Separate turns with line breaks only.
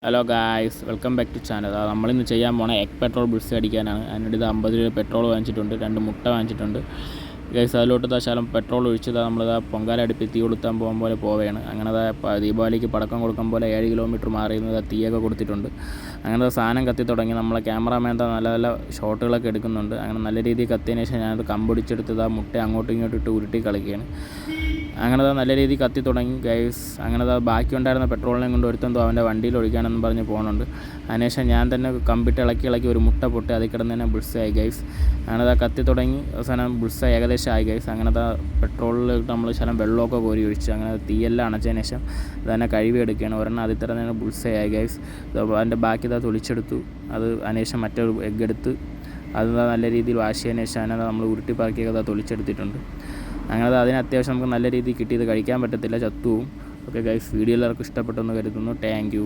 Hello guys, welcome back to channel. നമ്മളിന്ന് ചെയ്യാൻ പോണ എഗ് പെട്രോൾ ബുൾസ് അടിക്കാനാണ്. അതിനിടെ ഇത് 50 രൂപ പെട്രോൾ വാങ്ങിച്ചിട്ടുണ്ട്, 2 മുട്ട വാങ്ങിച്ചിട്ടുണ്ട് ഗൈസ്. അതിലോട്ട് ശകലം പെട്രോൾ ഒഴിച്ചത് നമ്മളിതാ പൊങ്കാല അടുപ്പിൽ തീ കൊളുത്താൻ പോകാൻ പോലെ പോവുകയാണ്. അങ്ങനെ ദീപാവലിക്ക് പടക്കം കൊടുക്കാൻ പോലെ 7 കിലോമീറ്റർ മാറിയുന്നത് തീയൊക്കെ കൊടുത്തിട്ടുണ്ട്. അങ്ങനെ സാധനം കത്തി തുടങ്ങി. നമ്മളെ ക്യാമറാമാൻ നല്ല നല്ല ഷോട്ടുകളൊക്കെ എടുക്കുന്നുണ്ട്. അങ്ങനെ നല്ല രീതിയിൽ കത്തിയതിന് ശേഷം ഞാനത് കമ്പൊടിച്ചെടുത്ത് മുട്ട അങ്ങോട്ടും ഇങ്ങോട്ടും ഇട്ട് ഉരുട്ടി കളിക്കുകയാണ്. അങ്ങനെ നല്ല രീതിയിൽ കത്തി തുടങ്ങി ഗൈസ്. അങ്ങനെ ബാക്കി ഉണ്ടായിരുന്ന പെട്രോളിനെ കൊണ്ട് ഒരുത്തെന്തോ അവൻ്റെ വണ്ടിയിൽ ഒഴിക്കാനെന്ന് പറഞ്ഞ് പോകുന്നുണ്ട്. അതിനുശേഷം ഞാൻ തന്നെ കമ്പിട്ട് ഇളക്കി ഒരു മുട്ട പൊട്ടി അതിൽ കിടന്ന് തന്നെ ബുൾസായി ഗൈസ്. അങ്ങനെ കത്തി തുടങ്ങി. അവസാനം ബുൾസ ഏകദേശം ആയി ഗൈസ്. അങ്ങനെ പെട്രോളിൽ നമ്മൾ ശകലം വെള്ളമൊക്കെ കോരി ഒഴിച്ച് അങ്ങനെ തീയെല്ലാം അണച്ചതിന് ശേഷം തന്നെ കഴുകി എടുക്കുകയാണ്. ഒരെണ്ണം അതിൽ തന്നെ ബുൾസയായി ഗൈസ്. അതിൻ്റെ ബാക്കി തൊളിച്ചെടുത്തു. അത് അതിനുശേഷം മറ്റൊരു എഗ്ഗ് എടുത്ത് അത് നല്ല രീതിയിൽ വാഷ് ചെയ്തതിന് ശേഷം അതിനെ നമ്മൾ ഉരുട്ടി പറക്കിയൊക്കെ തൊളിച്ചെടുത്തിട്ടുണ്ട്. അങ്ങനെ അതിന് അത്യാവശ്യം നമുക്ക് നല്ല രീതിയിൽ കിട്ടിയത് കഴിക്കാൻ പറ്റത്തില്ല, ചത്തുവും. ഓക്കെ ഗൈസ്, വീഡിയോ എല്ലാവർക്കും ഇഷ്ടപ്പെട്ടെന്ന് കരുതുന്നു. Thank you.